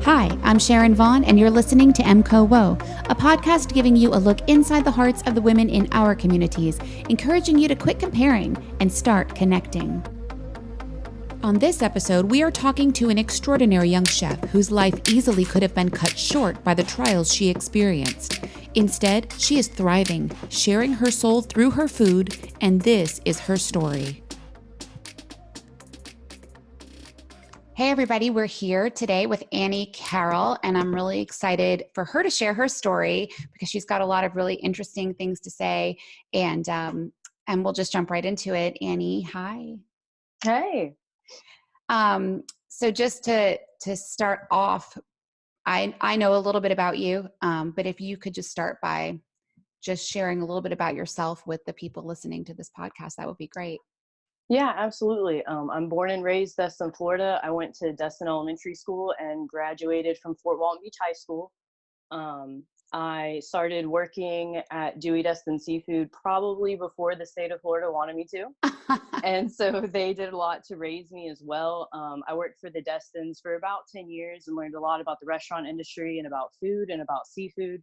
Hi, I'm Sharon Vaughn, and you're listening to MCO Woe, a podcast giving you a look inside the hearts of the women in our communities, encouraging you to quit comparing and start connecting. On this episode, we are talking to an extraordinary young chef whose life easily could have been cut short by the trials she experienced. Instead, she is thriving, sharing her soul through her food, and this is her story. Hey everybody, we're here today with Annie Carroll, and I'm really excited for her to share her story because she's got a lot of really interesting things to say, and we'll just jump right into it. Annie, hi. Hey. So just to start off, I know a little bit about you, but if you could just start by just sharing a little bit about yourself with the people listening to this podcast, that would be great. Yeah, absolutely. I'm born and raised Destin, Florida. I went to Destin Elementary School and graduated from Fort Walton Beach High School. I started working at Dewey Destin Seafood probably before the state of Florida wanted me to. And so they did a lot to raise me as well. I worked for the Destins for about 10 years and learned a lot about the restaurant industry and about food and about seafood.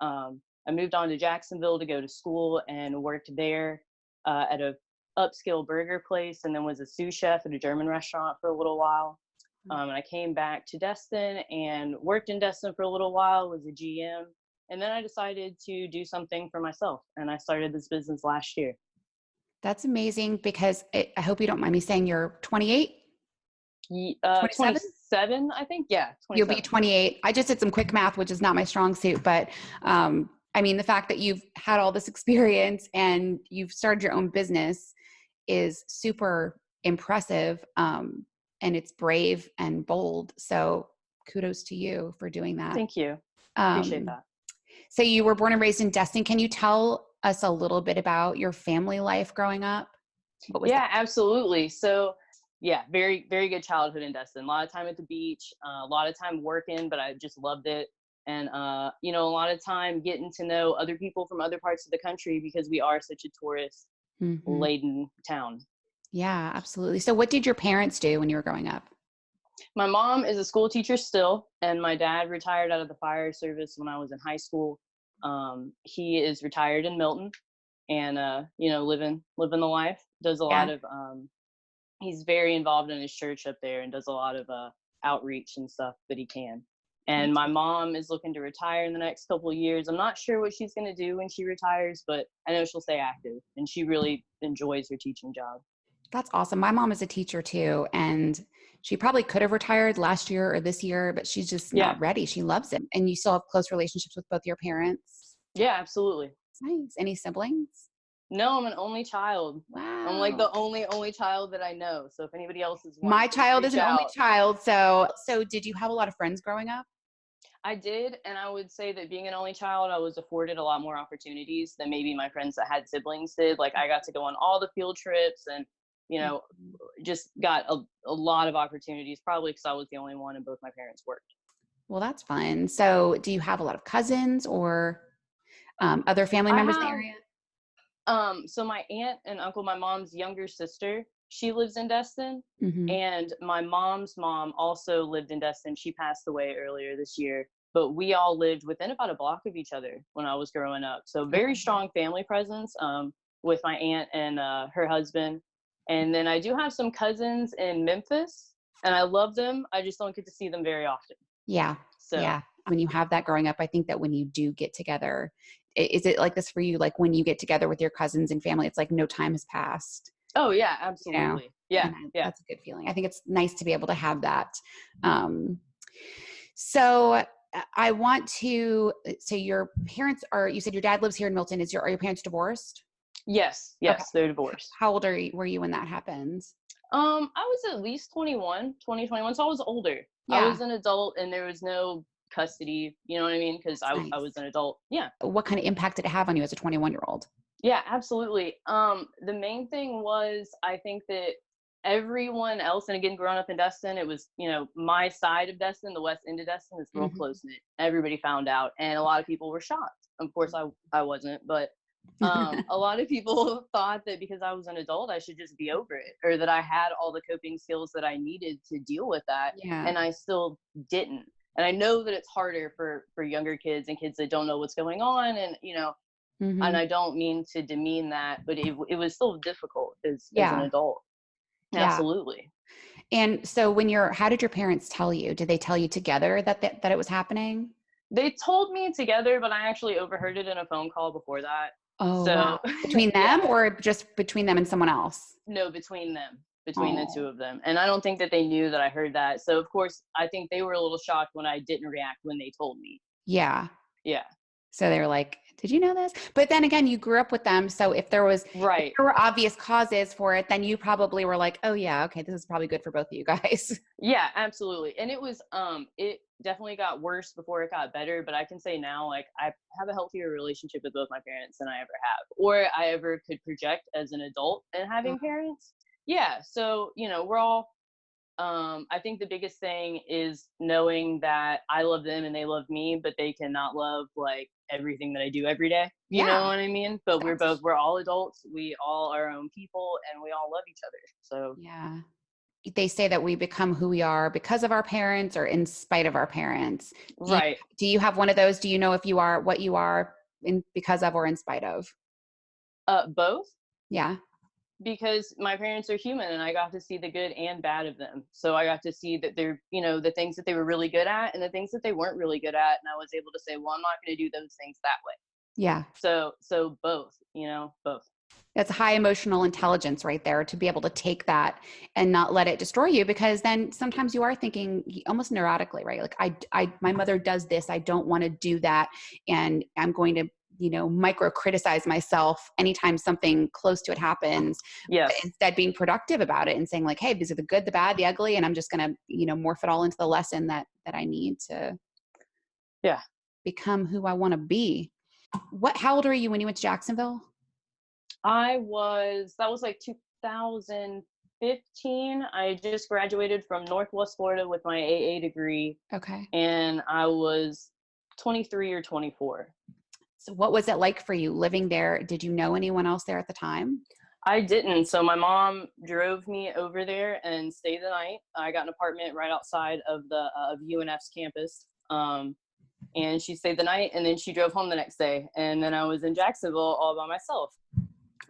I moved on to Jacksonville to go to school and worked there at a upscale burger place, and then was a sous chef at a German restaurant for a little while. And I came back to Destin and worked in Destin for a little while, was a GM. And then I decided to do something for myself. And I started this business last year. That's amazing because I hope you don't mind me saying you're 28? 27, I think. Yeah. 27. You'll be 28. I just did some quick math, which is not my strong suit, but I mean, the fact that you've had all this experience and you've started your own business is super impressive. And it's brave and bold. So kudos to you for doing that. Thank you. Appreciate that. So you were born and raised in Destin. Can you tell us a little bit about your family life growing up? Absolutely. So yeah, very, very good childhood in Destin. A lot of time at the beach, a lot of time working, but I just loved it. And, a lot of time getting to know other people from other parts of the country because we are such a tourist laden town. Yeah, absolutely. So what did your parents do when you were growing up? My mom is a school teacher still, and my dad retired out of the fire service when I was in high school. He is retired in Milton and, living the life, does a lot of, he's very involved in his church up there and does a lot of outreach and stuff that he can. And my mom is looking to retire in the next couple of years. I'm not sure what she's going to do when she retires, but I know she'll stay active, and she really enjoys her teaching job. That's awesome. My mom is a teacher too, and she probably could have retired last year or this year, but she's just not ready. She loves it. And you still have close relationships with both your parents? Yeah, absolutely. Nice. Any siblings? No, I'm an only child. Wow. I'm like the only child that I know. So if anybody else is my child is an only child. So did you have a lot of friends growing up? I did, and I would say that being an only child, I was afforded a lot more opportunities than maybe my friends that had siblings did. Like I got to go on all the field trips and, just got a lot of opportunities, probably because I was the only one and both my parents worked. Well, that's fun. So do you have a lot of cousins or other family members in the area? So my aunt and uncle, my mom's younger sister, she lives in Destin, and my mom's mom also lived in Destin. She passed away earlier this year, but we all lived within about a block of each other when I was growing up. So very strong family presence with my aunt and her husband. And then I do have some cousins in Memphis, and I love them. I just don't get to see them very often. Yeah. So yeah. When you have that growing up, I think that when you do get together, is it like this for you? Like when you get together with your cousins and family, it's like no time has passed. Oh yeah, absolutely. Yeah. That's a good feeling. I think it's nice to be able to have that. So I want to say your parents you said your dad lives here in Milton. Are your parents divorced? Yes, okay. They're divorced. How old were you when that happened? I was at least 21, so I was older. Yeah. I was an adult and there was no custody, you know what I mean? Because I was an adult. Yeah. What kind of impact did it have on you as a 21-year-old? Yeah, absolutely. The main thing was, I think that everyone else, and again, growing up in Destin, it was, my side of Destin, the west end of Destin is real close-knit. Everybody found out, and a lot of people were shocked. Of course, I wasn't, but a lot of people thought that because I was an adult, I should just be over it, or that I had all the coping skills that I needed to deal with that. Yeah. And I still didn't. And I know that it's harder for younger kids and kids that don't know what's going on. And, and I don't mean to demean that, but it was still difficult as an Yeah. adult. Yeah. Absolutely. And so how did your parents tell you? Did they tell you together that it was happening? They told me together, but I actually overheard it in a phone call before that. Oh, wow. So Between them or just between them and someone else? No, between the two Oh, of them. And I don't think that they knew that I heard that. So of course, I think they were a little shocked when I didn't react when they told me. yeah. Yeah. So they were like, did you know this? But then again, you grew up with them. So if there Right. were obvious causes for it, then you probably were like, oh yeah, okay, this is probably good for both of you guys. Yeah, absolutely. And it was it definitely got worse before it got better, but I can say now, like, I have a healthier relationship with both my parents than I ever have, or I ever could project as an adult and having parents. Yeah. So, we're all I think the biggest thing is knowing that I love them and they love me, but they cannot love like everything that I do every day. You know Yeah. what I mean? But That's, we're all adults. We all are our own people and we all love each other. So yeah. They say that we become who we are because of our parents or in spite of our parents. right. Do you have one of those? Do you know if you are what you are in because of or in spite of? Both, Yeah. because my parents are human and I got to see the good and bad of them. So I got to see that they're, the things that they were really good at and the things that they weren't really good at. And I was able to say, well, I'm not going to do those things that way. Yeah. So both, both. That's high emotional intelligence right there to be able to take that and not let it destroy you, because then sometimes you are thinking almost neurotically, right? Like my mother does this. I don't want to do that. And I'm going to, micro criticize myself anytime something close to it happens. Yes. But instead being productive about it and saying like, hey, these are the good, the bad, the ugly. And I'm just going to, morph it all into the lesson that I need to become who I want to be. How old were you when you went to Jacksonville? That was like 2015. I just graduated from Northwest Florida with my AA degree. Okay. And I was 23 or 24. So what was it like for you living there? Did you know anyone else there at the time? I didn't. So my mom drove me over there and stayed the night. I got an apartment right outside of the of UNF's campus. And she stayed the night and then she drove home the next day. And then I was in Jacksonville all by myself.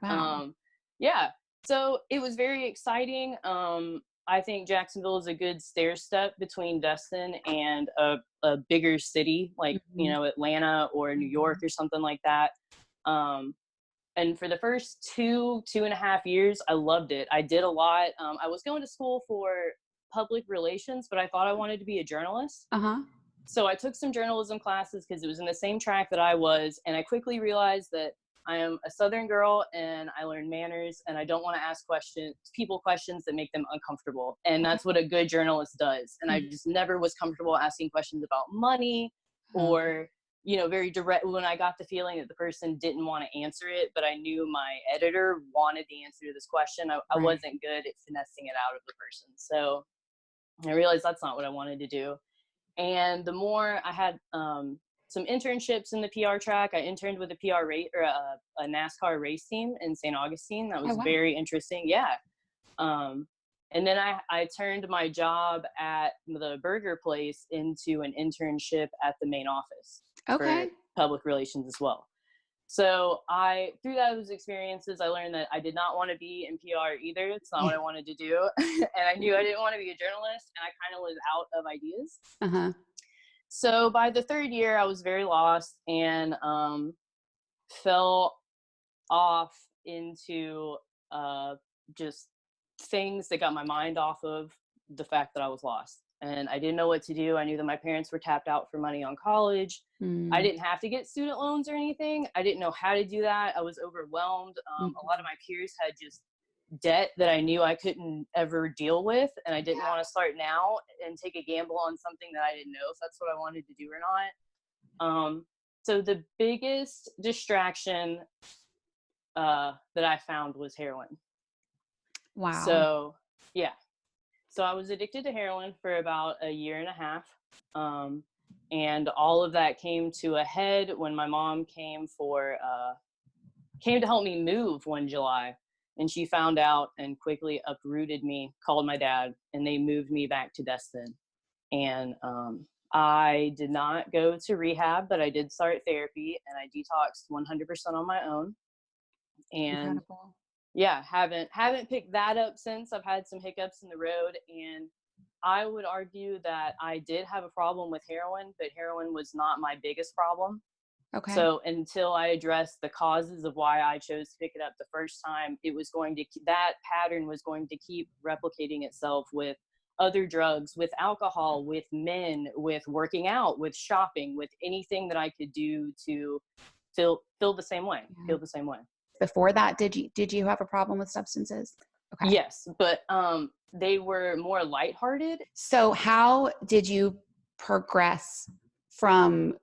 Wow. Yeah. So it was very exciting. I think Jacksonville is a good stair step between Destin and a bigger city like, Atlanta or New York or something like that. And for the first 2.5 years, I loved it. I did a lot. I was going to school for public relations, but I thought I wanted to be a journalist. Uh-huh. So I took some journalism classes because it was in the same track that I was. And I quickly realized that I am a Southern girl and I learn manners and I don't want to ask people questions that make them uncomfortable. And that's what a good journalist does. And I just never was comfortable asking questions about money or, very direct when I got the feeling that the person didn't want to answer it, but I knew my editor wanted the answer to this question. I wasn't good at finessing it out of the person. So I realized that's not what I wanted to do. And the more I had, some internships in the PR track. I interned with a PR rate or a NASCAR race team in St. Augustine. That was very interesting. Yeah. And then I turned my job at the burger place into an internship at the main office for public relations as well. So through those experiences, I learned that I did not want to be in PR either. It's not what I wanted to do. And I knew I didn't want to be a journalist and I kind of was out of ideas. Uh-huh. So by the third year, I was very lost and fell off into just things that got my mind off of the fact that I was lost. And I didn't know what to do. I knew that my parents were tapped out for money on college. I didn't have to get student loans or anything. I didn't know how to do that. I was overwhelmed. A lot of my peers had just debt that I knew I couldn't ever deal with. And I didn't want to start now and take a gamble on something that I didn't know if that's what I wanted to do or not. So the biggest distraction that I found was heroin. Wow. So, yeah. So I was addicted to heroin for about a year and a half. And all of that came to a head when my mom came to help me move one July. And she found out and quickly uprooted me, called my dad, and they moved me back to Destin. And I did not go to rehab, but I did start therapy, and I detoxed 100% on my own. And Incredible. yeah, haven't picked that up since. I've had some hiccups in the road, and I would argue that I did have a problem with heroin, but heroin was not my biggest problem. Okay. So until I addressed the causes of why I chose to pick it up the first time, it was going to, that pattern was going to keep replicating itself with other drugs, with alcohol, with men, with working out, with shopping, with anything that I could do to feel the same way, Yeah. feel the same way. Before that, did you have a problem with substances? Okay. Yes, but they were more lighthearted. So how did you progress from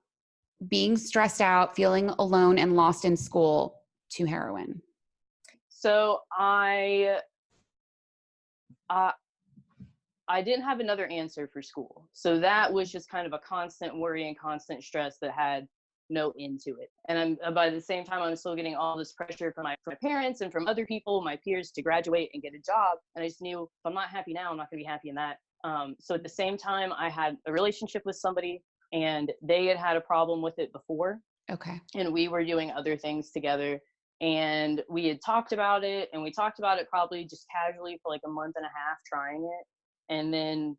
being stressed out, feeling alone and lost in school to heroin? So uh, I didn't have another answer for school. So that was just kind of a constant worry and constant stress that had no end to it. And by the same time, I'm still getting all this pressure from my parents and from other people, my peers, to graduate and get a job. And I just knew, if I'm not happy now, I'm not going to be happy in that. So at the same time, I had a relationship with somebody, and they had a problem with it before. Okay. And we were doing other things together. And we had talked about it, and we talked about it probably just casually for like a month and a half, trying it. And then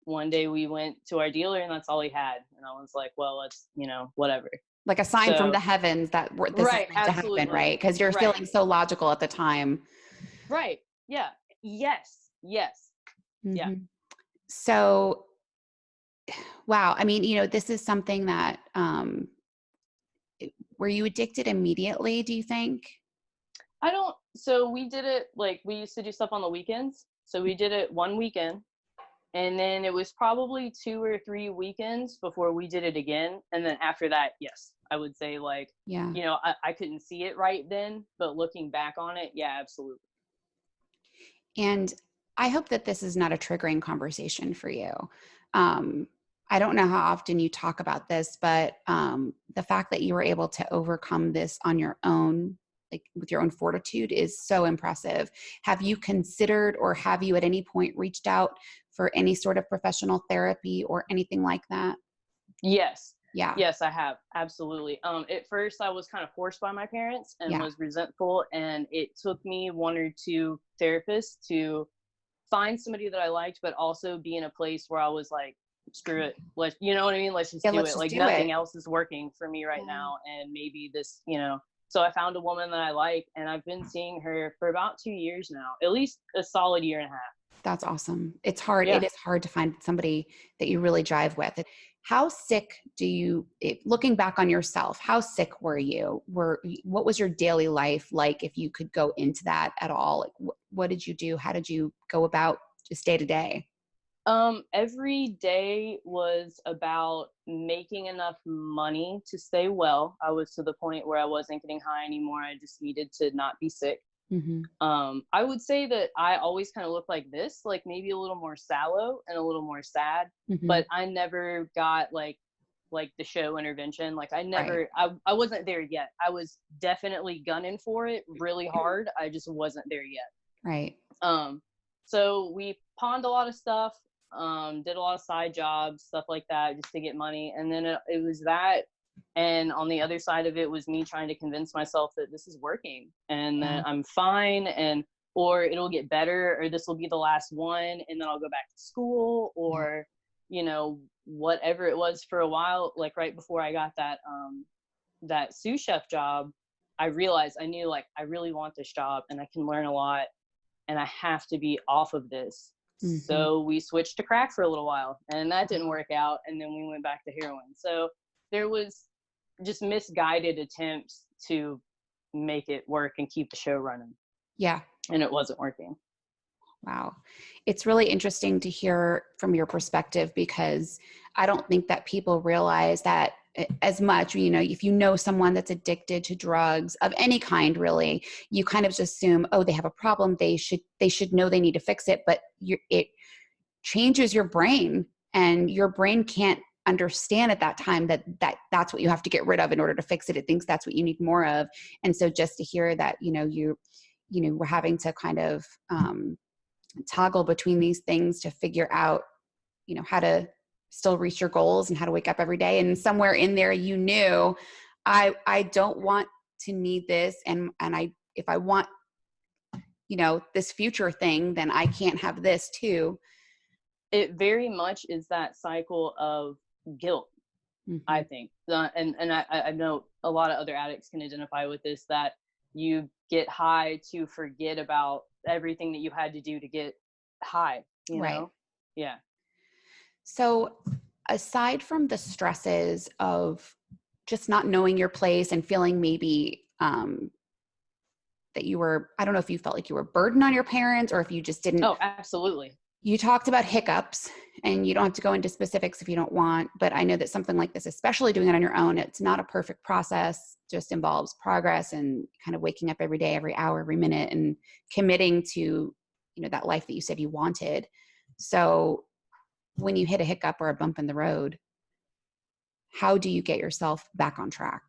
one day we went to our dealer, and that's all he had. And I was like, well, let's, whatever. Like a sign from the heavens that this right, is meant to happen, right? Because you're feeling so logical at the time. Right. Yeah. Yes. Yes. Mm-hmm. Yeah. So, wow. I mean, this is something that, were you addicted immediately, do you think? So we did it, like, we used to do stuff on the weekends. So we did it one weekend, and then it was probably 2 or 3 weekends before we did it again. And then after that, yes, I would say, like, yeah, I couldn't see it right then, but looking back on it, yeah, absolutely. And I hope that this is not a triggering conversation for you. I don't know how often you talk about this, but the fact that you were able to overcome this on your own, like with your own fortitude, is so impressive. Have you considered, or have you at any point reached out for any sort of professional therapy or anything like that? Yes. Yeah. Yes, I have. Absolutely. At first I was kind of forced by my parents and was resentful. And it took me 1 or 2 therapists to find somebody that I liked, but also be in a place where I was like, screw it. You know what I mean? Let's just do it. Like, nothing else is working for me right now. And maybe this, so I found a woman that I like, and I've been seeing her for about 2 years now, at least a solid year and a half. That's awesome. It's hard. Yeah. It is hard to find somebody that you really jive with. How sick looking back on yourself, how sick were you? What was your daily life like, if you could go into that at all? Like, what did you do? How did you go about just day to day? Every day was about making enough money to stay well. I was to the point where I wasn't getting high anymore. I just needed to not be sick. Mm-hmm. I would say that I always kind of look like this, like maybe a little more sallow and a little more sad, Mm-hmm. but I never got like the show Intervention. Like, I never, I wasn't there yet. I was definitely gunning for it really hard. I just wasn't there yet. Right. So we pawned a lot of stuff, did a lot of side jobs, stuff like that, just to get money. And then it was that. And on the other side of it was me trying to convince myself that this is working and that I'm fine, or it'll get better, or this will be the last one, and then I'll go back to school, or, whatever it was for a while. Like, right before I got that sous chef job, I realized, I knew, like, I really want this job and I can learn a lot, and I have to be off of this. Mm-hmm. So we switched to crack for a little while, and that didn't work out. And then we went back to heroin. So there was just misguided attempts to make it work and keep the show running. Yeah. And it wasn't working. Wow. It's really interesting to hear from your perspective, because I don't think that people realize that as much. If you know someone that's addicted to drugs of any kind, really, you kind of just assume, oh, they have a problem, they should know they need to fix it. But it changes your brain, and your brain can't understand at that time that's what you have to get rid of in order to fix it. It thinks that's what you need more of. And so just to hear that, we're having to kind of toggle between these things to figure out, how to still reach your goals and how to wake up every day. And somewhere in there, you knew I don't want to need this. And if I want, this future thing, then I can't have this too. It very much is that cycle of guilt, I think. And I know a lot of other addicts can identify with this, that you get high to forget about everything that you had to do to get high, Right. know? Yeah. So aside from the stresses of just not knowing your place and feeling maybe that you were, I don't know if you felt like you were burdened on your parents or if you just didn't. Oh, absolutely. You talked about hiccups, and you don't have to go into specifics if you don't want, but I know that something like this, especially doing it on your own, it's not a perfect process, just involves progress and kind of waking up every day, every hour, every minute, and committing to, that life that you said you wanted. So when you hit a hiccup or a bump in the road, how do you get yourself back on track?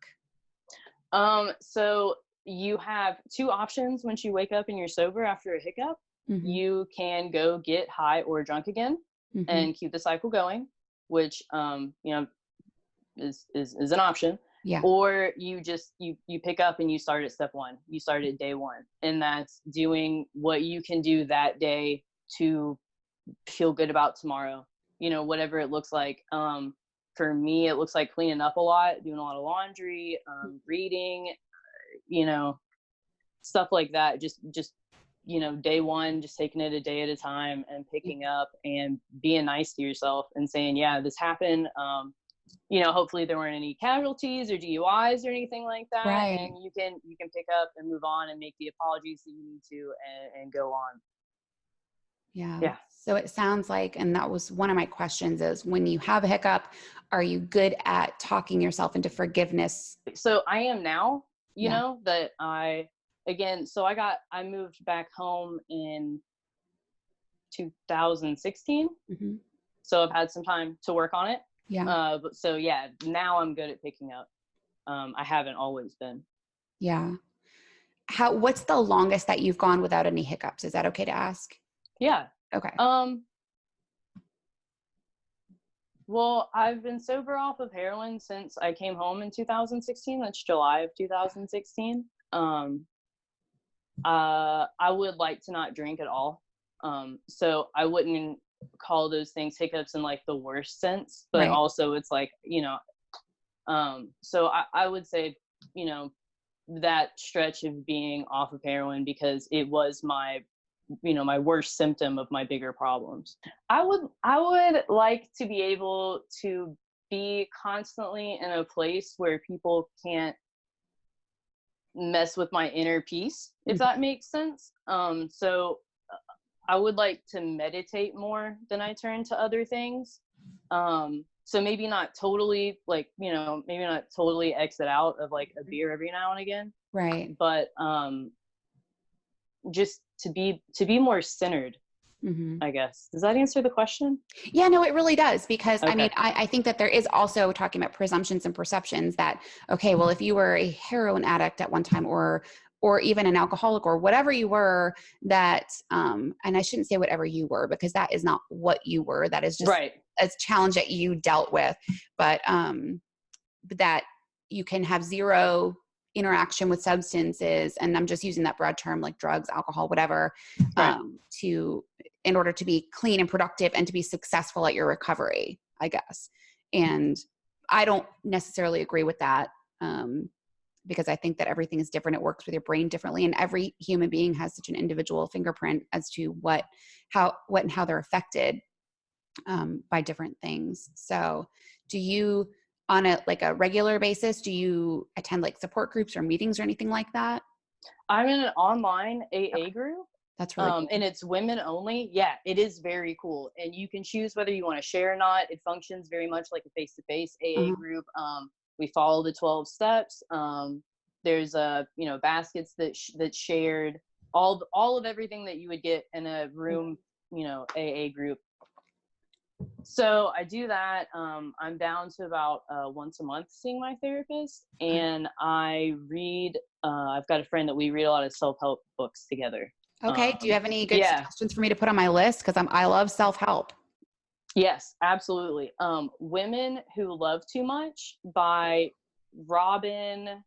So you have two options once you wake up and you're sober after a hiccup. Mm-hmm. You can go get high or drunk again, mm-hmm. and keep the cycle going, which, is an option. Yeah. Or you just, you pick up and you start at step one. You start at day one, and that's doing what you can do that day to feel good about tomorrow, whatever it looks like. For me, it looks like cleaning up a lot, doing a lot of laundry, reading, stuff like that. Just day one, just taking it a day at a time and picking up and being nice to yourself and saying, yeah, this happened. Hopefully there weren't any casualties or DUIs or anything like that. Right. And you can pick up and move on and make the apologies that you need to and go on. Yeah. Yeah. So it sounds like, and that was one of my questions, is when you have a hiccup, are you good at talking yourself into forgiveness? So I am now, that I moved back home in 2016. Mm-hmm. So I've had some time to work on it. Yeah. Now I'm good at picking up. I haven't always been. Yeah. What's the longest that you've gone without any hiccups? Is that okay to ask? Yeah. Okay. Well, I've been sober off of heroin since I came home in 2016. That's July of 2016. I would like to not drink at all. So I wouldn't call those things hiccups in like the worst sense, but right. Also it's like, so I would say, that stretch of being off of heroin, because it was my worst symptom of my bigger problems. I would like to be able to be constantly in a place where people can't mess with my inner peace, if that makes sense. So I would like to meditate more than I turn to other things. So maybe not totally maybe not totally exit out of like a beer every now and again. Right. But just to be more centered, mm-hmm. I guess. Does that answer the question? Yeah, no, it really does. Because okay. I mean, I think that there is also talking about presumptions and perceptions that, okay, well, if you were a heroin addict at one time or even an alcoholic or whatever you were, that, and I shouldn't say whatever you were, because that is not what you were. That is just right. a challenge that you dealt with, but that you can have zero interaction with substances, and I'm just using that broad term, like drugs, alcohol, whatever, right. In order to be clean and productive and to be successful at your recovery, I guess. And I don't necessarily agree with that, because I think that everything is different. It works with your brain differently, and every human being has such an individual fingerprint as to how they're affected by different things. So do you, on a regular basis, do you attend like support groups or meetings or anything like that? I'm in an online AA group. That's really cool. And it's women only. Yeah, it is very cool. And you can choose whether you want to share or not. It functions very much like a face-to-face AA group. We follow the 12 steps. There's baskets that shared all of everything that you would get in a room, AA group. So I do that. I'm down to about once a month seeing my therapist, and I read. I've got a friend that we read a lot of self-help books together. Okay. Do you have any good suggestions for me to put on my list? Because I love self-help. Yes, absolutely. Women Who Love Too Much by Robin.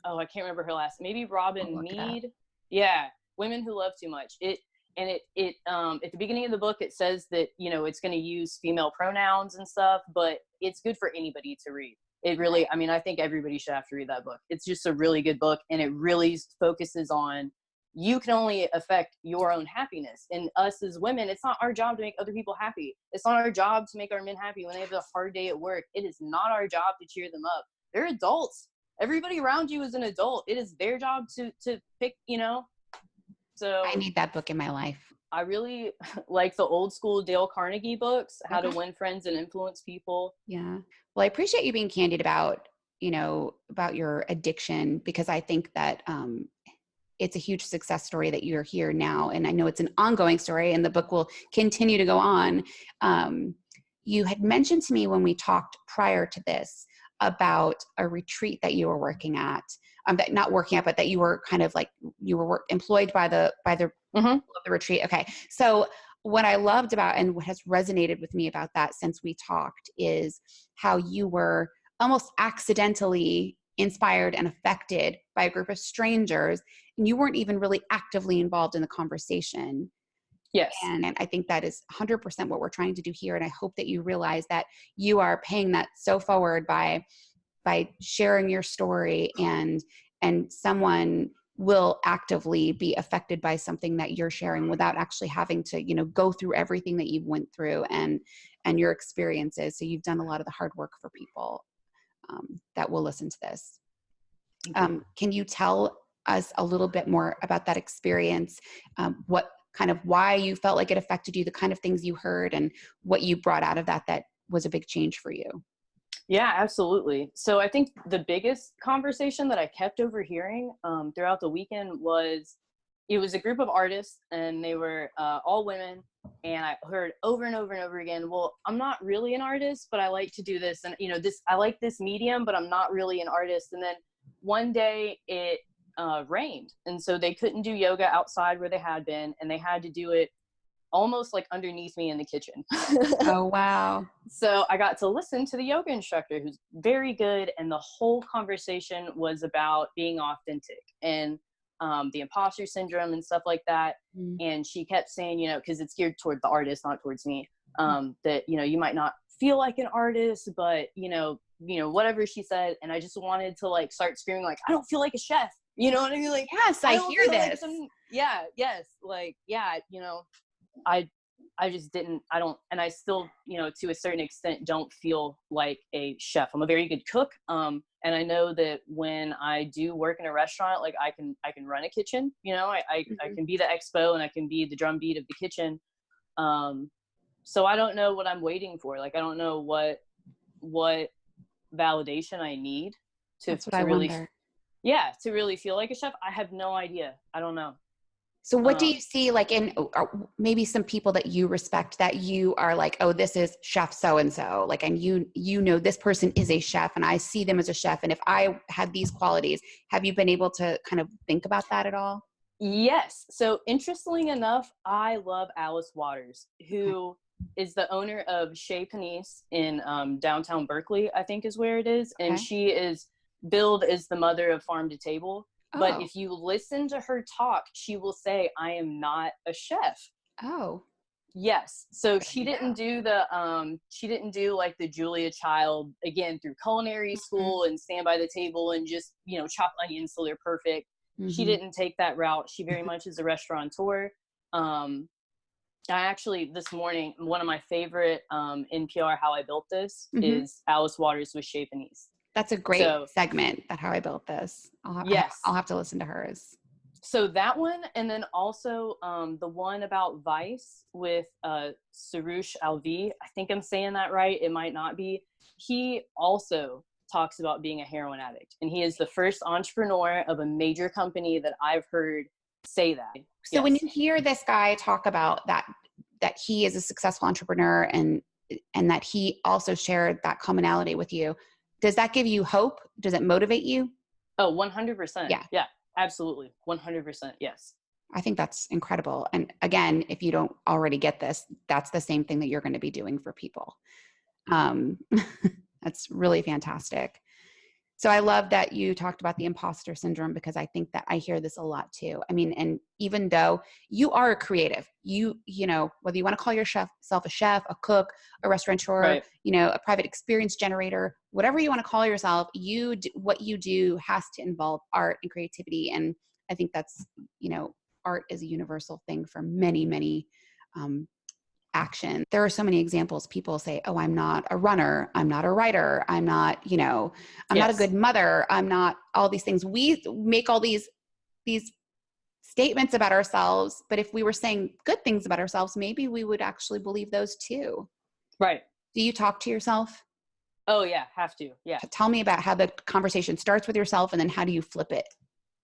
Oh, I can't remember her last. Maybe I'll Robin look it up. Mead. Yeah, Women Who Love Too Much. It at the beginning of the book it says that it's going to use female pronouns and stuff, but it's good for anybody to read. It really, I mean, I think everybody should have to read that book. It's just a really good book, and it really focuses on you can only affect your own happiness. And us as women, it's not our job to make other people happy. It's not our job to make our men happy when they have a hard day at work. It is not our job to cheer them up. They're adults. Everybody around you is an adult. It is their job to pick, So I need that book in my life. I really like the old school Dale Carnegie books, How to Win Friends and Influence People. Yeah. Well, I appreciate you being candid about your addiction, because I think that it's a huge success story that you're here now. And I know it's an ongoing story, and the book will continue to go on. You had mentioned to me when we talked prior to this about a retreat that you were working at, that not working at, but that you were kind of like, you were employed by the Mm-hmm. the retreat. Okay. So what I loved about, and what has resonated with me about that since we talked, is how you were almost accidentally inspired and affected by a group of strangers, and you weren't even really actively involved in the conversation. Yes. And I think that is 100% what we're trying to do here. And I hope that you realize that you are paying that so forward by sharing your story, and someone will actively be affected by something that you're sharing without actually having to, go through everything that you went through and your experiences. So you've done a lot of the hard work for people that will listen to this. Can you tell us a little bit more about that experience? What kind of, why you felt like it affected you, the kind of things you heard, and what you brought out of that was a big change for you? Yeah, absolutely. So I think the biggest conversation that I kept overhearing throughout the weekend was, it was a group of artists, and they were all women. And I heard over and over and over again, well, I'm not really an artist, but I like to do this. And, I like this medium, but I'm not really an artist. And then one day it rained. And so they couldn't do yoga outside where they had been, and they had to do it almost like underneath me in the kitchen. Oh, wow. So I got to listen to the yoga instructor, who's very good. And the whole conversation was about being authentic and the imposter syndrome and stuff like that. Mm. And she kept saying, because it's geared toward the artist, not towards me, that, you might not feel like an artist, but, whatever she said. And I just wanted to like start screaming, like, I don't feel like a chef. You know what I mean? Like, yes, I hear this. Yes. Like, yeah, I just didn't, and I still, to a certain extent, don't feel like a chef. I'm a very good cook. And I know that when I do work in a restaurant, like I can run a kitchen, I can be the expo, and I can be the drumbeat of the kitchen. So I don't know what I'm waiting for. Like, I don't know what validation I need to really, to really feel like a chef. I have no idea. I don't know. So what do you see, like, in maybe some people that you respect, that you are like, oh, this is chef so-and-so, like, and this person is a chef, and I see them as a chef, and if I had these qualities, have you been able to kind of think about that at all? Yes. So interestingly enough, I love Alice Waters, who is the owner of Chez Panisse in downtown Berkeley, I think is where it is. And she is billed as the mother of Farm to Table. But if you listen to her talk, she will say, I am not a chef. Oh. Yes. So she didn't do like the Julia Child, again, through culinary school and stand by the table and just, chop onions so they're perfect. Mm-hmm. She didn't take that route. She very much is a restaurateur. I actually, this morning, one of my favorite NPR How I Built This is Alice Waters with Chez Panisse. That's a great segment, that How I Built This. I'll have to listen to hers. So that one, and then also the one about Vice with Soroush Alvi. I think I'm saying that right. It might not be. He also talks about being a heroin addict, and he is the first entrepreneur of a major company that I've heard say that. So when you hear this guy talk about that he is a successful entrepreneur, and that he also shared that commonality with you, does that give you hope? Does it motivate you? Oh, 100%. Yeah. Yeah, absolutely. 100%. Yes. I think that's incredible. And again, if you don't already get this, that's the same thing that you're going to be doing for people. Um, that's really fantastic. So I love that you talked about the imposter syndrome, because I think that I hear this a lot too. I mean, and even though you are a creative, you know, whether you want to call yourself a chef, a cook, a restaurateur, Right. you know, a private experience generator, whatever you want to call yourself, what you do has to involve art and creativity. And I think that's, you know, art is a universal thing for many, many action. There are so many examples. People say, oh, I'm not a runner. I'm not a writer. I'm not, you know, I'm not a good mother. I'm not all these things. We make all these statements about ourselves, but if we were saying good things about ourselves, maybe we would actually believe those too. Right. Do you talk to yourself? Oh yeah, have to. Yeah. Tell me about how the conversation starts with yourself, and then how do you flip it?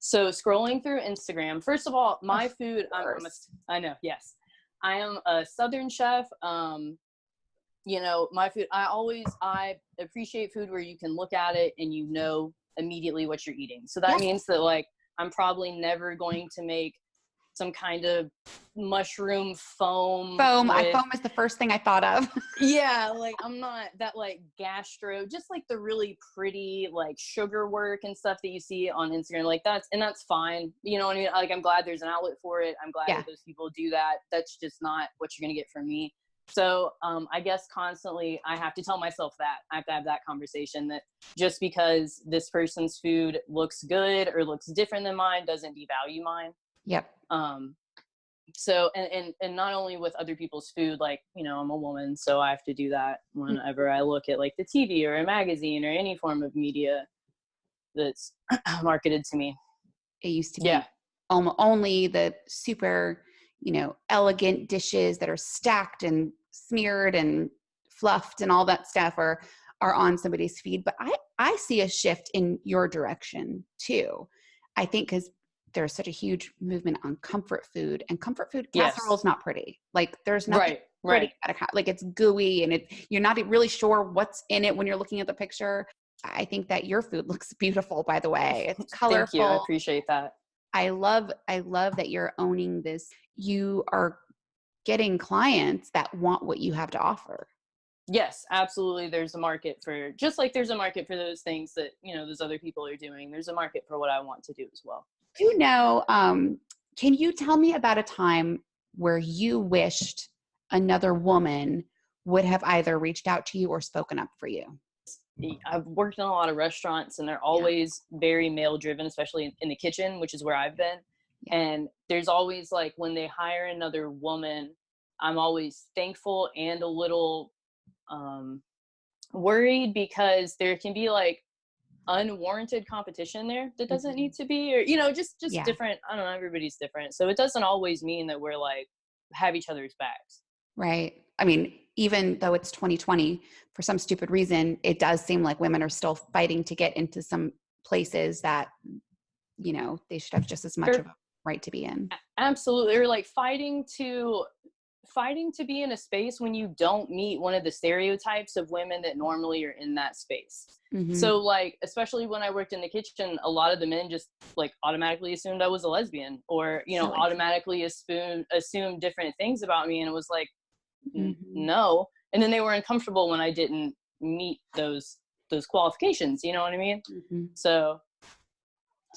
So scrolling through Instagram, first of all, my food, I know, yes. I am a Southern chef. You know, my food, I appreciate food where you can look at it and you know immediately what you're eating. So that means that, like, I'm probably never going to make some kind of mushroom foam. Foam is the first thing I thought of. Yeah, like I'm not that like just like the really pretty like sugar work and stuff that you see on Instagram. Like that's fine. You know what I mean? Like I'm glad there's an outlet for it. I'm glad that those people do that. That's just not what you're gonna get from me. So I guess constantly I have to tell myself that. I have to have that conversation that just because this person's food looks good or looks different than mine doesn't devalue mine. Yep. So, and not only with other people's food, like, you know, I'm a woman, so I have to do that whenever I look at like the TV or a magazine or any form of media that's marketed to me. It used to be only the super, you know, elegant dishes that are stacked and smeared and fluffed and all that stuff are on somebody's feed. But I see a shift in your direction too. I think because there's such a huge movement on comfort food, and comfort food casserole is not pretty. Like there's nothing pretty about it. Like it's gooey and you're not really sure what's in it when you're looking at the picture. I think that your food looks beautiful, by the way. It's colorful. Thank you. I appreciate that. I love that you're owning this. You are getting clients that want what you have to offer. Yes, absolutely. There's a market for, just like there's a market for those things that, you know, those other people are doing. There's a market for what I want to do as well. You know, can you tell me about a time where you wished another woman would have either reached out to you or spoken up for you? I've worked in a lot of restaurants and they're always very male driven, especially in the kitchen, which is where I've been. Yeah. And there's always like, when they hire another woman, I'm always thankful and a little worried, because there can be like unwarranted competition there that doesn't need to be, or, you know, just different. I don't know. Everybody's different. So it doesn't always mean that we're like have each other's backs. Right. I mean, even though it's 2020, for some stupid reason, it does seem like women are still fighting to get into some places that, you know, they should have just as much of a right to be in. Absolutely. Or like fighting to be in a space when you don't meet one of the stereotypes of women that normally are in that space. Mm-hmm. So like, especially when I worked in the kitchen, a lot of the men just like automatically assumed I was a lesbian, or, you know, automatically assumed different things about me. And it was like, no. And then they were uncomfortable when I didn't meet those qualifications. You know what I mean? Mm-hmm. So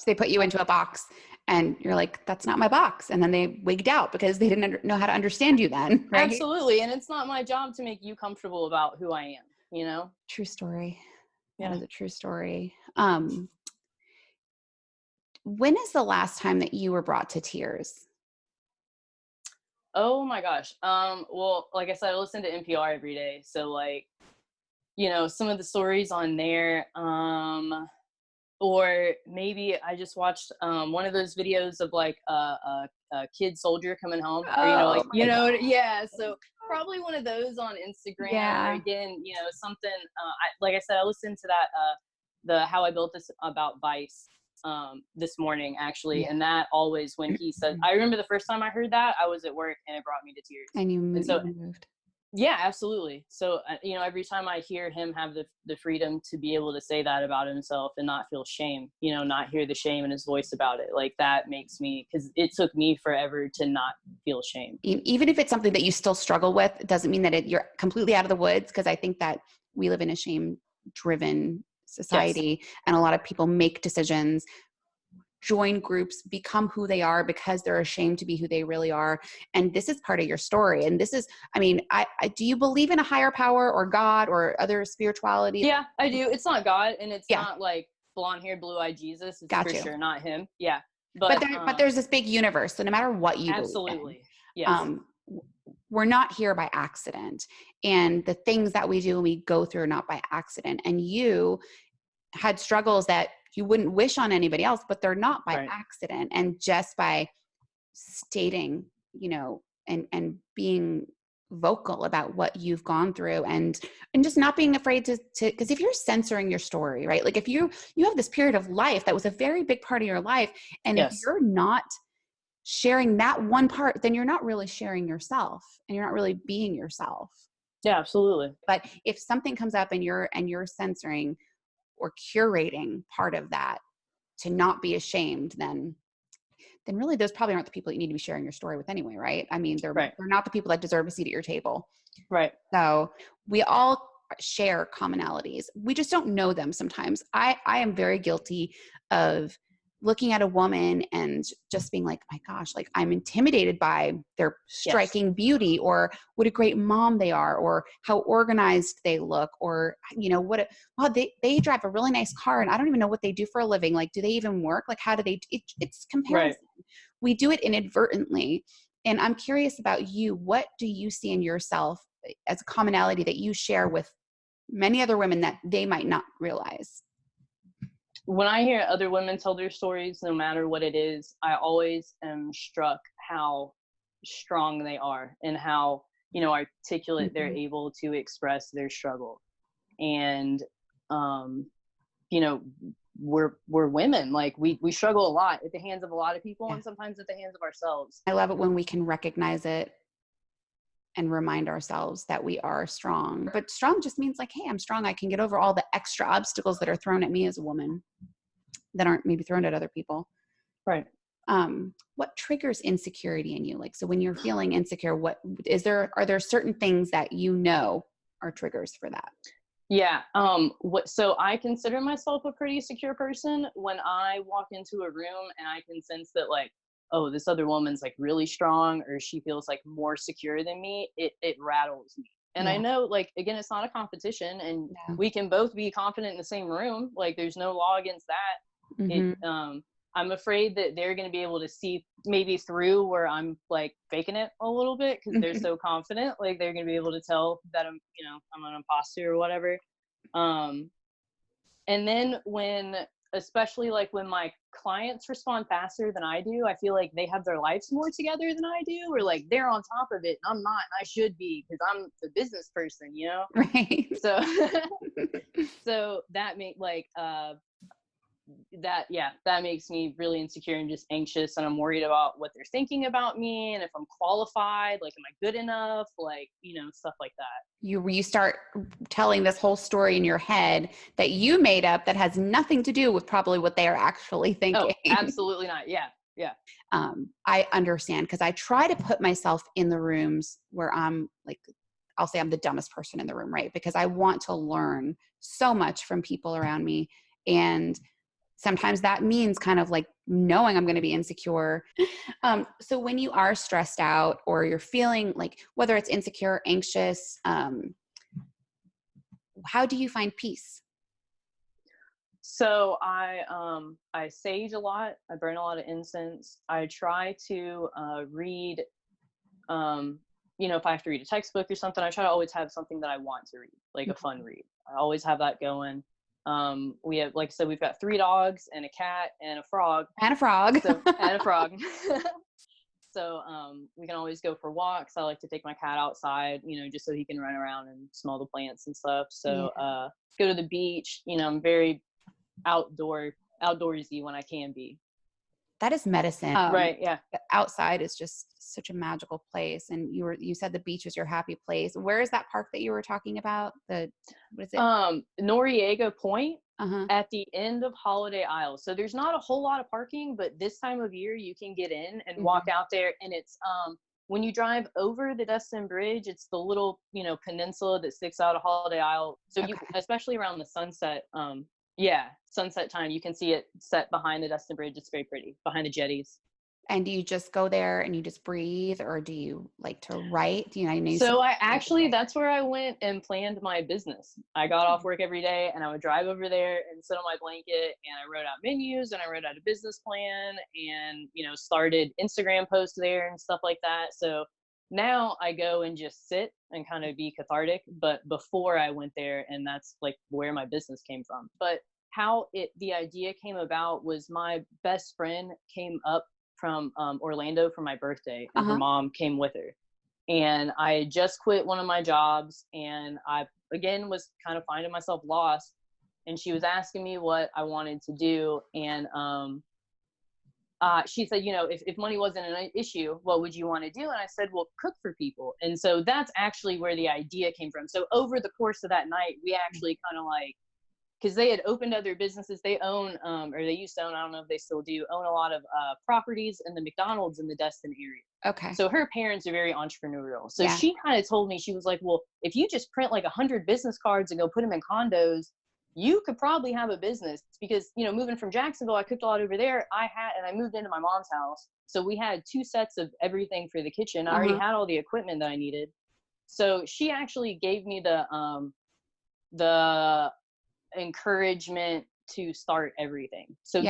they put you into a box and you're like, that's not my box. And then they wigged out because they didn't know how to understand you then. Right? Absolutely. And it's not my job to make you comfortable about who I am, you know? True story. Yeah. That is a true story. When is the last time that you were brought to tears? Oh my gosh. Well, like I said, I listen to NPR every day. So like, you know, some of the stories on there, or maybe I just watched one of those videos of like a kid soldier coming home, or, you know, like, you know, yeah. So probably one of those on Instagram. Yeah. Or again, you know, something. Like I said, I listened to that the How I Built This about Vice this morning actually, and that always, when he said, I remember the first time I heard that, I was at work and it brought me to tears. And you moved. Yeah, absolutely. So, you know, every time I hear him have the freedom to be able to say that about himself and not feel shame, you know, not hear the shame in his voice about it, like that makes me, because it took me forever to not feel shame. Even if it's something that you still struggle with, it doesn't mean that you're completely out of the woods. Because I think that we live in a shame-driven Yes. society, and a lot of people make decisions, join groups, become who they are because they're ashamed to be who they really are. And this is part of your story. And this is, I mean, do you believe in a higher power or God or other spirituality? Yeah, I do. It's not God, and it's Yeah, not like blonde hair, blue eyed Jesus. It's got for you. sure not him. Yeah, But but there's this big universe. So no matter what you believe in, absolutely. Yes. um, we're not here by accident. And the things that we do and we go through are not by accident. And you had struggles that you wouldn't wish on anybody else, but they're not by Right. accident. And just by stating, you know, and being vocal about what you've gone through, and just not being afraid to because if you're censoring your story, right? Like if you have this period of life that was a very big part of your life, and if Yes. you're not sharing that one part, then you're not really sharing yourself and you're not really being yourself. Yeah, absolutely. But if something comes up and you're censoring or curating part of that to not be ashamed, then really those probably aren't the people you need to be sharing your story with anyway, right? I mean, they're Right. not the people that deserve a seat at your table. Right. So we all share commonalities. We just don't know them sometimes. I am very guilty of looking at a woman and just being like, my gosh, like I'm intimidated by their Yes. striking beauty, or what a great mom they are, or how organized they look, or, you know, wow, they drive a really nice car and I don't even know what they do for a living. Like, do they even work? Like, how do it's Right. comparison. We do it inadvertently. And I'm curious about you. What do you see in yourself as a commonality that you share with many other women that they might not realize? When I hear other women tell their stories, no matter what it is, I always am struck how strong they are and how, you know, articulate they're Mhm. able to express their struggle. And, you know, we're women. Like we struggle a lot at the hands of a lot of people, Yeah. and sometimes at the hands of ourselves. I love it when we can recognize it and remind ourselves that we are strong. But strong just means like, hey, I'm strong. I can get over all the extra obstacles that are thrown at me as a woman that aren't maybe thrown at other people. Right. What triggers insecurity in you? Like, so when you're feeling insecure, are there certain things that you know are triggers for that? Yeah. So I consider myself a pretty secure person. When I walk into a room and I can sense that, like, oh, this other woman's like really strong, or she feels like more secure than me, it rattles me. And I Yeah. know, like, again, it's not a competition, and Yeah. we can both be confident in the same room. Like, there's no law against that. It Mm-hmm. I'm afraid that they're going to be able to see maybe through where I'm like faking it a little bit, because they're so confident. Like, they're going to be able to tell that I'm an imposter or whatever. Um, and then especially like when my clients respond faster than I do, I feel like they have their lives more together than I do, or like they're on top of it and I'm not, and I should be because I'm the business person, you know? Right. So, so that that makes me really insecure and just anxious, and I'm worried about what they're thinking about me and if I'm qualified, like, am I good enough, like, stuff like that. You start telling this whole story in your head that you made up that has nothing to do with probably what they are actually Oh, thinking. absolutely not. Yeah. Yeah. I understand, because I try to put myself in the rooms where I'm like, I'll say I'm the dumbest person in the room, right? Because I want to learn so much from people around me. And sometimes that means kind of like knowing I'm going to be insecure. So when you are stressed out or you're feeling like, whether it's insecure, anxious, how do you find peace? So I sage a lot. I burn a lot of incense. I try to read. If I have to read a textbook or something, I try to always have something that I want to read, like a fun read. I always have that going. We have, like I said, we've got 3 dogs and a cat and a frog. And a frog. And a frog. So we can always go for walks. I like to take my cat outside, just so he can run around and smell the plants and stuff. So go to the beach. I'm very outdoorsy when I can be. That is medicine. Right. Yeah. Outside is just such a magical place. And you said the beach was your happy place. Where is that park that you were talking about? What is it? Noriega Point Uh-huh. at the end of Holiday Isle. So there's not a whole lot of parking, but this time of year you can get in and walk out there. And it's, when you drive over the Destin Bridge, it's the little, peninsula that sticks out of Holiday Isle. So you, especially around the sunset, sunset time, you can see it set behind the Destin Bridge. It's very pretty behind the jetties. And do you just go there and you just breathe, or do you like to write? So that's where I went and planned my business. I got off work every day and I would drive over there and sit on my blanket, and I wrote out menus and I wrote out a business plan and, started Instagram posts there and stuff like that. So now I go and just sit and kind of be cathartic. But before I went there, and that's like where my business came from. But how the idea came about was my best friend came up from Orlando for my birthday, and her mom came with her. And I had just quit one of my jobs, and I again was kind of finding myself lost, and she was asking me what I wanted to do. And she said, if money wasn't an issue, what would you want to do? And I said, well, cook for people. And so that's actually where the idea came from. So over the course of that night, we actually kind of because they had opened other businesses. They own, or they used to own, I don't know if they still do, own a lot of properties in the McDonald's in the Destin area. Okay. So her parents are very entrepreneurial. So she kind of told me, she was like, well, if you just print 100 business cards and go put them in condos, you could probably have a business. Because, moving from Jacksonville, I cooked a lot over there. And I moved into my mom's house. So we had 2 sets of everything for the kitchen. I already had all the equipment that I needed. So she actually gave me the encouragement to start everything. So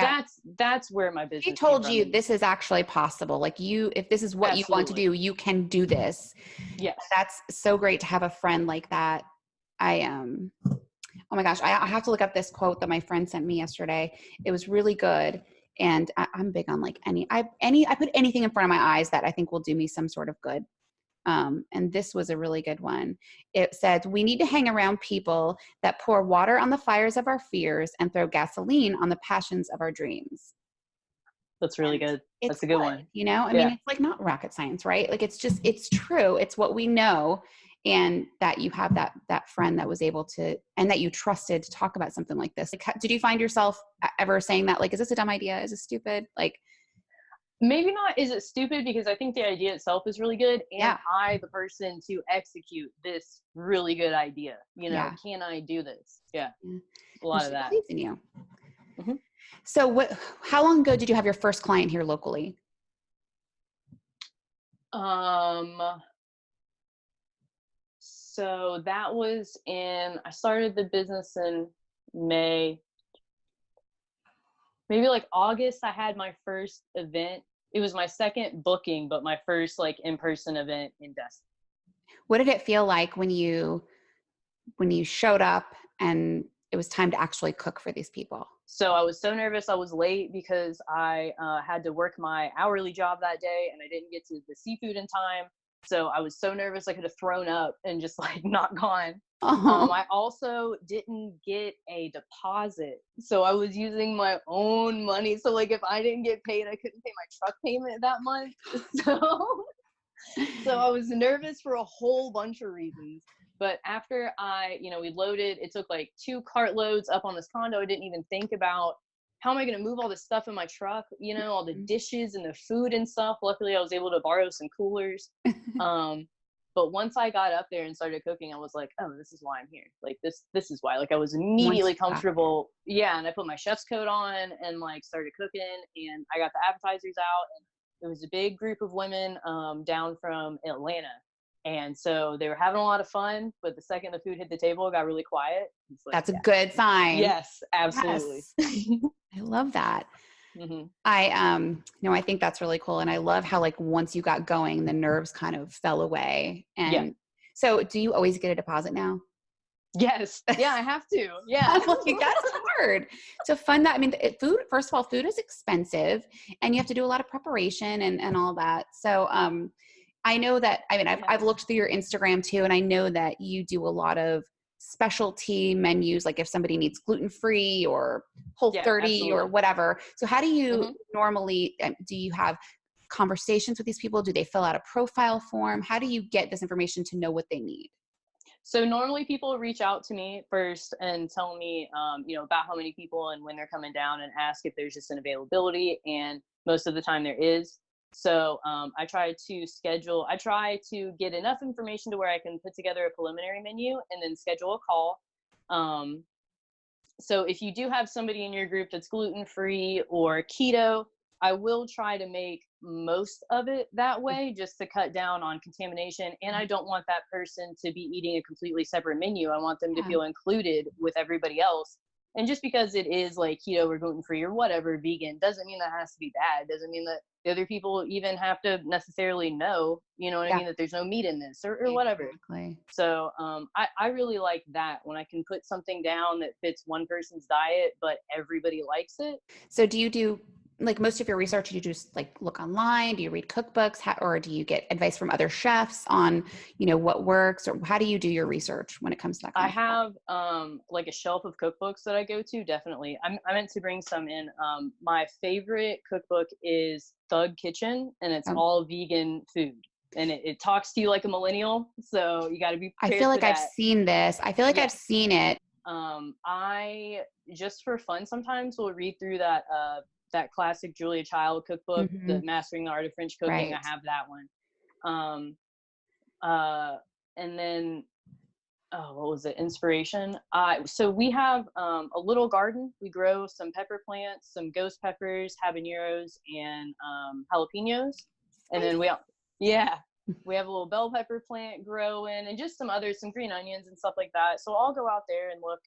that's where my business. She told you this is actually possible. Like if this is what you want to do, you can do this. Yes. That's so great to have a friend like that. Oh my gosh, I have to look up this quote that my friend sent me yesterday. It was really good. And I'm big on I put anything in front of my eyes that I think will do me some sort of good. And this was a really good one. It said, we need to hang around people that pour water on the fires of our fears and throw gasoline on the passions of our dreams. That's really good. That's a good one. I mean, it's not rocket science, right? It's true. It's what we know. And that you have that friend that was able to, and that you trusted to talk about something like this. Did you find yourself ever saying that, is this a dumb idea? Is it stupid? Maybe not is it stupid, because I think the idea itself is really good. And I, the person to execute this really good idea, can I do this? Yeah. A lot of that. Believes in you. Mm-hmm. So how long ago did you have your first client here locally? So that was I started the business in May. Maybe August, I had my first event. It was my second booking, but my first in-person event in Destin. What did it feel like when you showed up and it was time to actually cook for these people? So I was so nervous. I was late because I had to work my hourly job that day, and I didn't get to the seafood in time. So I was so nervous I could have thrown up and just not gone. I also didn't get a deposit. So I was using my own money. So if I didn't get paid, I couldn't pay my truck payment that month. So I was nervous for a whole bunch of reasons. But after we loaded, it took 2 cartloads up on this condo. I didn't even think about, how am I going to move all this stuff in my truck? All the dishes and the food and stuff. Luckily, I was able to borrow some coolers. But once I got up there and started cooking, I was like, oh, this is why I'm here. This is why. I was immediately comfortable. Yeah. And I put my chef's coat on and started cooking, and I got the appetizers out. And it was a big group of women down from Atlanta. And so they were having a lot of fun, but the second the food hit the table, it got really quiet. That's a good sign. Yes, absolutely. Yes. I love that. Mm-hmm. I think that's really cool. And I love how once you got going, the nerves kind of fell away. And so do you always get a deposit now? Yes. Yeah, I have to. Yeah. That's hard to fund that. I mean, food, first of all, food is expensive and you have to do a lot of preparation and all that. So, I know that, I've looked through your Instagram too, and I know that you do a lot of specialty menus, like if somebody needs gluten-free or Whole30 absolutely. or whatever. So how do you normally, do you have conversations with these people? Do they fill out a profile form? How do you get this information to know what they need? So normally people reach out to me first and tell me, about how many people and when they're coming down, and ask if there's just an availability. And most of the time there is. So I try to get enough information to where I can put together a preliminary menu and then schedule a call. So if you do have somebody in your group that's gluten-free or keto, I will try to make most of it that way, just to cut down on contamination. And I don't want that person to be eating a completely separate menu. I want them to feel included with everybody else. And just because it is like keto or gluten-free or whatever, vegan, doesn't mean that has to be bad. Doesn't mean that the other people even have to necessarily know, you know what I mean, that there's no meat in this or whatever. Exactly. So I really like that, when I can put something down that fits one person's diet, but everybody likes it. So do you do, like, most of your research, do you just like look online? Do you read cookbooks, or do you get advice from other chefs on, what works, or how do you do your research when it comes to that kind I of stuff? have like a shelf of cookbooks that I go to. Definitely. I meant to bring some in. My favorite cookbook is Thug Kitchen, and it's all vegan food. And it talks to you like a millennial. So you got to be prepared. I feel like for I've that. seen this. I feel like I've seen it. I just for fun sometimes will read through that classic Julia Child cookbook, the Mastering the Art of French Cooking. Right. I have that one. And then, what was it? Inspiration. So we have a little garden. We grow some pepper plants, some ghost peppers, habaneros, and jalapenos. And then we have a little bell pepper plant growing, and just some green onions and stuff like that. So I'll go out there and look,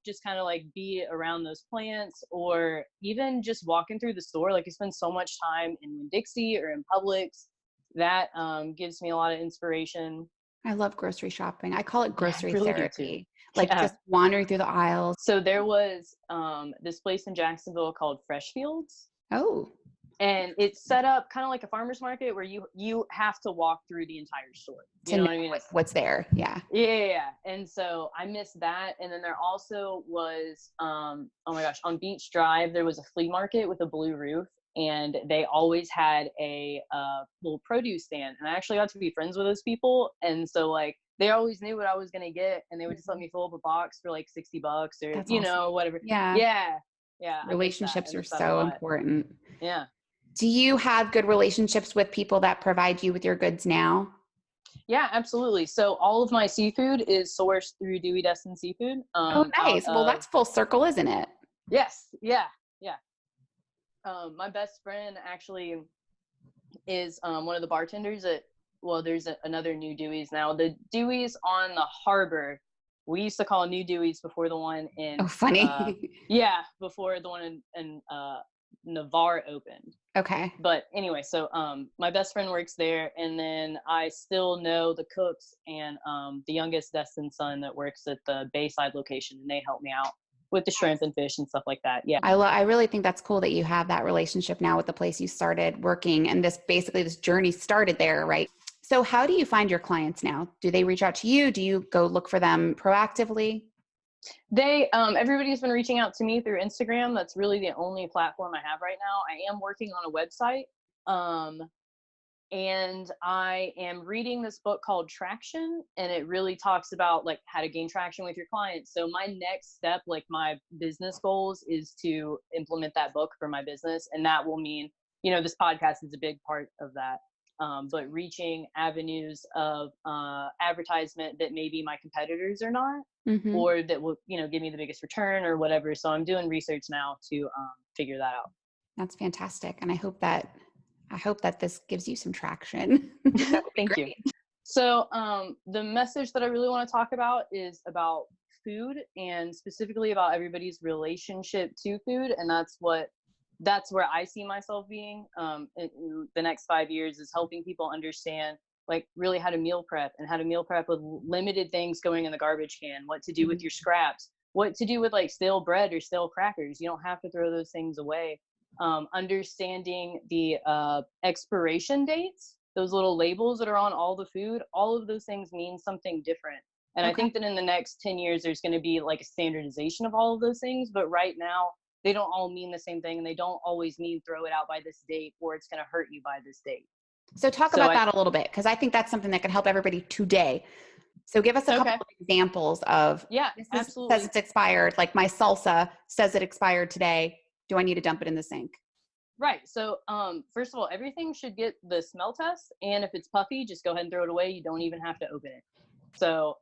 just kind of like be around those plants, or even just walking through the store. Like, I spend so much time in Winn-Dixie or in Publix. That gives me a lot of inspiration. I love grocery shopping. I call it grocery therapy. Like Yeah. just wandering through the aisles. So there was this place in Jacksonville called Fresh Fields. Oh. And it's set up kind of like a farmer's market, where you have to walk through the entire store. You know what I mean? What's there? Yeah. Yeah. And so I missed that. And then there also was, oh my gosh, on Beach Drive, there was a flea market with a blue roof, and they always had a little produce stand. And I actually got to be friends with those people. And so like, they always knew what I was going to get, and they would just let me fill up a box for like $60 or, That's awesome. whatever. Yeah. Yeah. Relationships are so important. Yeah. Do you have good relationships with people that provide you with your goods now? Yeah, absolutely. So all of my seafood is sourced through Dewey Destin Seafood. Oh, nice. Well, that's full circle, isn't it? Yes. Yeah. My best friend actually is one of the bartenders at, there's another New Dewey's now. The Dewey's on the harbor, we used to call New Dewey's before the one in. Oh, funny. Before the one in Navarre opened. Okay. But anyway, so my best friend works there, and then I still know the cooks and the youngest Destin son that works at the Bayside location, and they help me out with the shrimp and fish and stuff like that. Yeah. I really think that's cool that you have that relationship now with the place you started working, and this journey started there, right? So how do you find your clients now? Do they reach out to you? Do you go look for them proactively? Everybody's been reaching out to me through Instagram. That's really the only platform I have right now. I am working on a website. And I am reading this book called Traction, and it really talks about like how to gain traction with your clients. So my next step, like my business goals, is to implement that book for my business. And that will mean, this podcast is a big part of that. But reaching avenues of advertisement that maybe my competitors are not, or that will, give me the biggest return or whatever. So I'm doing research now to figure that out. That's fantastic. And I hope that this gives you some traction. Thank you. So the message that I really want to talk about is about food, and specifically about everybody's relationship to food. And that's where I see myself being in the next 5 years, is helping people understand like really how to meal prep, and how to meal prep with limited things going in the garbage can, what to do with your scraps, what to do with like stale bread or stale crackers. You don't have to throw those things away. Understanding the expiration dates, those little labels that are on all the food, all of those things mean something different. And I think that in the next 10 years, there's going to be like a standardization of all of those things. But right now, they don't all mean the same thing, and they don't always mean throw it out by this date or it's going to hurt you by this date. So talk about that a little bit, because I think that's something that could help everybody today. So give us a couple of examples of, absolutely. Says it's expired. Like my salsa says it expired today. Do I need to dump it in the sink? Right. So first of all, everything should get the smell test. And if it's puffy, just go ahead and throw it away. You don't even have to open it. So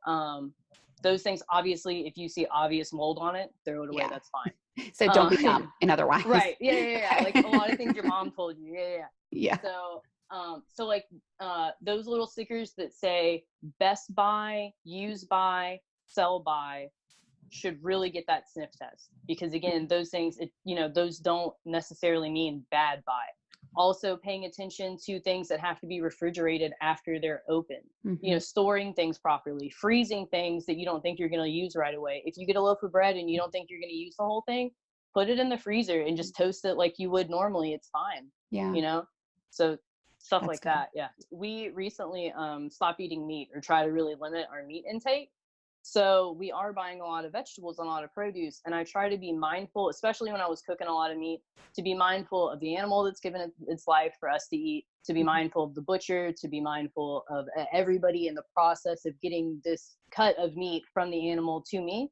those things, obviously, if you see obvious mold on it, throw it away. Yeah. That's fine. So don't be dumb, in other words. Right. Yeah. Like a lot of things your mom told you. Yeah. So like those little stickers that say best buy, use by, sell by should really get that sniff test, because again, those things, those don't necessarily mean bad buy. Also paying attention to things that have to be refrigerated after they're open, storing things properly, freezing things that you don't think you're going to use right away. If you get a loaf of bread and you don't think you're going to use the whole thing, put it in the freezer and just toast it like you would normally. It's fine. Yeah. So stuff like that. Yeah. We recently stopped eating meat, or try to really limit our meat intake. So we are buying a lot of vegetables and a lot of produce. And I try to be mindful, especially when I was cooking a lot of meat, to be mindful of the animal that's given it its life for us to eat, to be mindful of the butcher, to be mindful of everybody in the process of getting this cut of meat from the animal to me.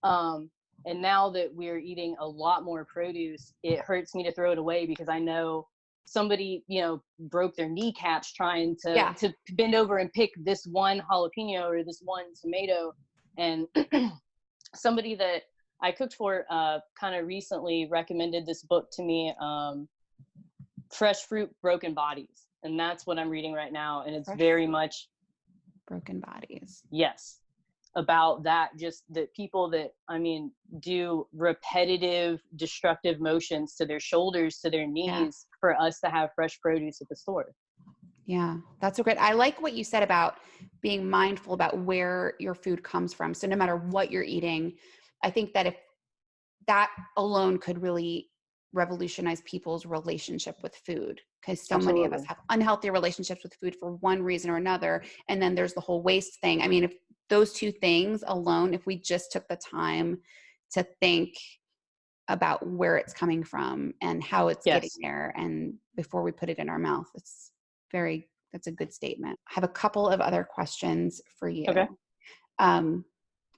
And now that we're eating a lot more produce, it hurts me to throw it away, because I know somebody, broke their kneecaps trying to bend over and pick this one jalapeno or this one tomato. And somebody that I cooked for kind of recently recommended this book to me, Fresh Fruit, Broken Bodies. And that's what I'm reading right now. And it's very much Broken Bodies. Yes. About that, just that people that, do repetitive destructive motions to their shoulders, to their knees, for us to have fresh produce at the store. Yeah, that's so great. I like what you said about being mindful about where your food comes from. So no matter what you're eating, I think that if that alone could really revolutionize people's relationship with food, because so many of us have unhealthy relationships with food for one reason or another. And then there's the whole waste thing. If those two things alone, if we just took the time to think about where it's coming from and how it's getting there, and before we put it in our mouth, that's a good statement. I have a couple of other questions for you.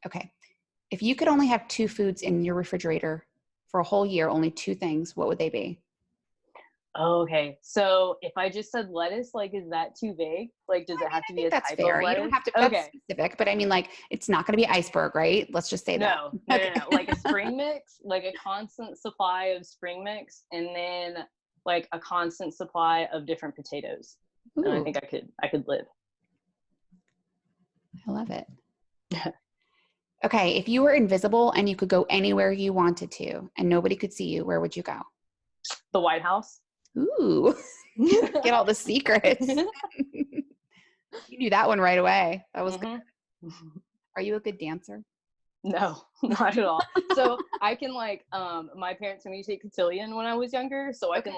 Okay. If you could only have 2 foods in your refrigerator for a whole year, only 2 things, what would they be? Okay. So if I just said lettuce, is that too vague? Does it have to be a type fair. of lettuce? You don't have to be specific, but it's not going to be iceberg, right? Let's just say that. No. Like a spring mix, like a constant supply of spring mix, and then like a constant supply of different potatoes. And I think I could live. I love it. Okay. If you were invisible and you could go anywhere you wanted to and nobody could see you, where would you go? The White House. Ooh, get all the secrets. You knew that one right away. That was good. Are you a good dancer? No, not at all. So I can my parents made me take cotillion when I was younger. So I can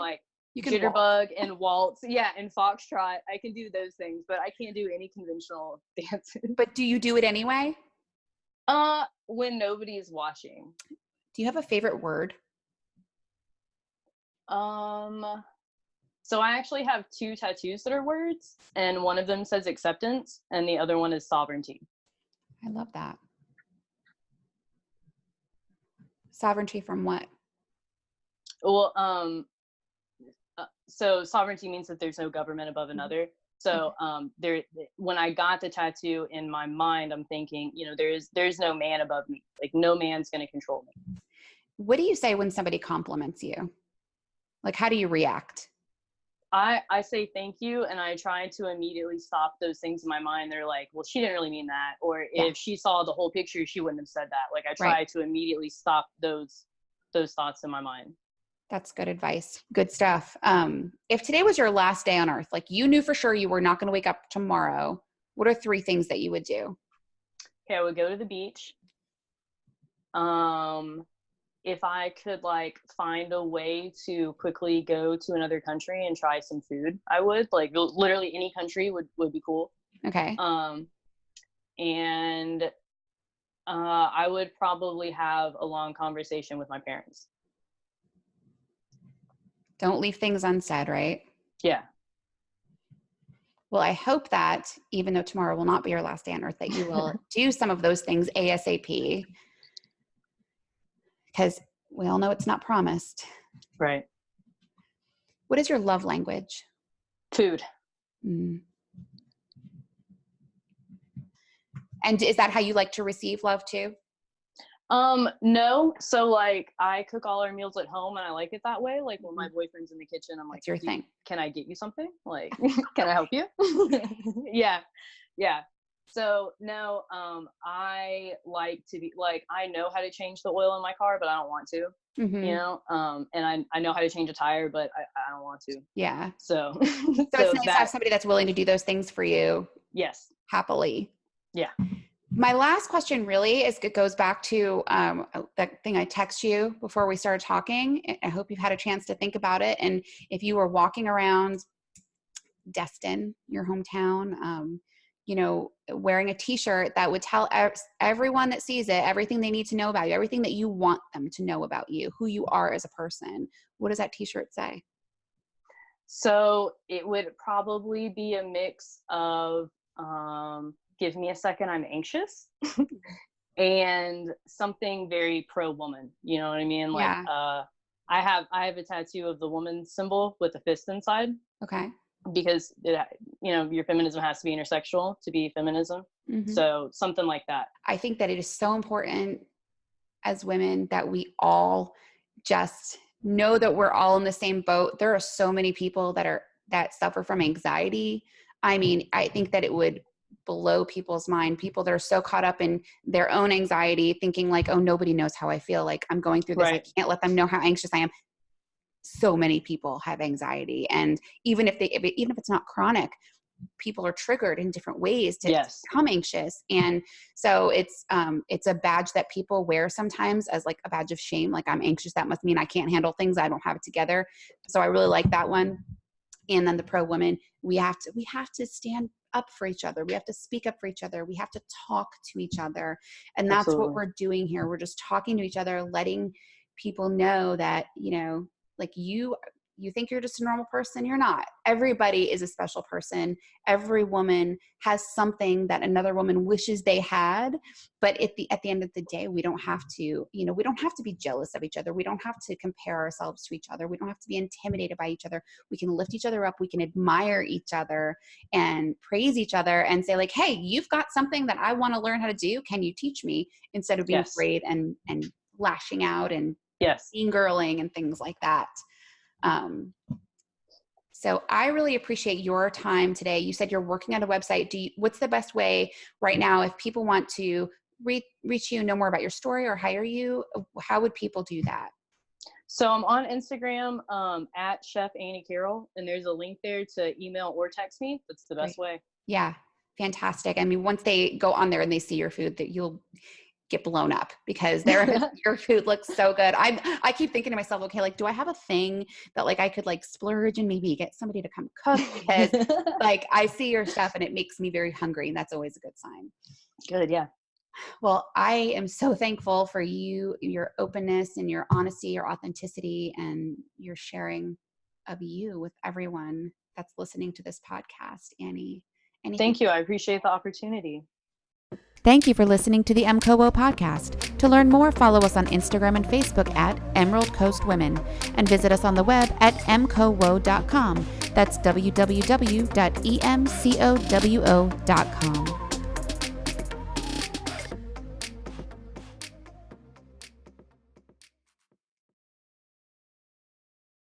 jitterbug and waltz. Yeah. And foxtrot. I can do those things, but I can't do any conventional dances. But do you do it anyway? When nobody's watching. Do you have a favorite word? So I actually have 2 tattoos that are words, and one of them says acceptance and the other one is sovereignty. I love that. Sovereignty from what? Well, so sovereignty means that there's no government above another. So, when I got the tattoo, in my mind, I'm thinking, there's no man above me. Like no man's going to control me. What do you say when somebody compliments you? How do you react? I say thank you, and I try to immediately stop those things in my mind. They're like, well, she didn't really mean that. Or if she saw the whole picture, she wouldn't have said that. I try to immediately stop those thoughts in my mind. That's good advice. Good stuff. If today was your last day on earth, you knew for sure you were not going to wake up tomorrow, what are 3 things that you would do? Okay, I would go to the beach. If I could find a way to quickly go to another country and try some food, I would. Literally any country would be cool. Okay. and I would probably have a long conversation with my parents. Don't leave things unsaid, right? Yeah. Well, I hope that even though tomorrow will not be your last day on earth, that you will do some of those things ASAP, because we all know it's not promised. Right. What is your love language? Food. Mm. And is that how you like to receive love too? No. So like I cook all our meals at home and I like it that way. Like when my boyfriend's in the kitchen, I'm like, that's your thing. Can I get you something? Like, can I help you? Yeah. Yeah. So no, I like to be like, I know how to change the oil in my car, but I don't want to, you know? And I know how to change a tire, but I don't want to. Yeah. So, so it's nice to have somebody that's willing to do those things for you. Yes. Happily. Yeah. My last question really it goes back to that thing I text you before we started talking. I hope you've had a chance to think about it. And if you were walking around Destin, your hometown, wearing a T-shirt that would tell everyone that sees it, everything they need to know about you, everything that you want them to know about you, who you are as a person, what does that T-shirt say? So it would probably be a mix of, give me a second, I'm anxious, and something very pro-woman. You know what I mean? Like, yeah. I have a tattoo of the woman symbol with a fist inside. Okay. Because your feminism has to be intersexual to be feminism. Mm-hmm. So something like that. I think that it is so important as women that we all just know that we're all in the same boat. There are so many people that suffer from anxiety. I mean, I think that it would blow people's mind. People that are so caught up in their own anxiety, thinking like, oh, nobody knows how I feel. Like I'm going through this. Right. I can't let them know how anxious I am. So many people have anxiety. And even if it's not chronic, people are triggered in different ways to become anxious. And so it's a badge that people wear sometimes as like a badge of shame. Like I'm anxious. That must mean I can't handle things. I don't have it together. So I really like that one. And then the pro woman, we have to stand up for each other. We have to speak up for each other. We have to talk to each other. And that's Absolutely. What we're doing here. We're just talking to each other, letting people know that, like you think you're just a normal person. You're not. Everybody is a special person. Every woman has something that another woman wishes they had. But at the end of the day, we don't have to, we don't have to be jealous of each other. We don't have to compare ourselves to each other. We don't have to be intimidated by each other. We can lift each other up. We can admire each other and praise each other and say like, hey, you've got something that I want to learn how to do. Can you teach me? Instead of being afraid and lashing out and being girling and things like that. So I really appreciate your time today. You said you're working on a website. What's the best way right now if people want to reach you, know more about your story or hire you? How would people do that? So I'm on Instagram at Chef Annie Carroll, and there's a link there to email or text me. That's the best way. Yeah, fantastic. I mean, once they go on there and they see your food, that you'll get blown up because your food looks so good. I keep thinking to myself, okay, like, do I have a thing that like I could like splurge and maybe get somebody to come cook? Because like I see your stuff and it makes me very hungry, and that's always a good sign. Good. Yeah. Well, I am so thankful for you, your openness and your honesty, your authenticity, and your sharing of you with everyone that's listening to this podcast, Annie. Thank you. I appreciate the opportunity. Thank you for listening to the MCOWO podcast. To learn more, follow us on Instagram and Facebook at Emerald Coast Women and visit us on the web at mcowo.com. That's www.emcowo.com.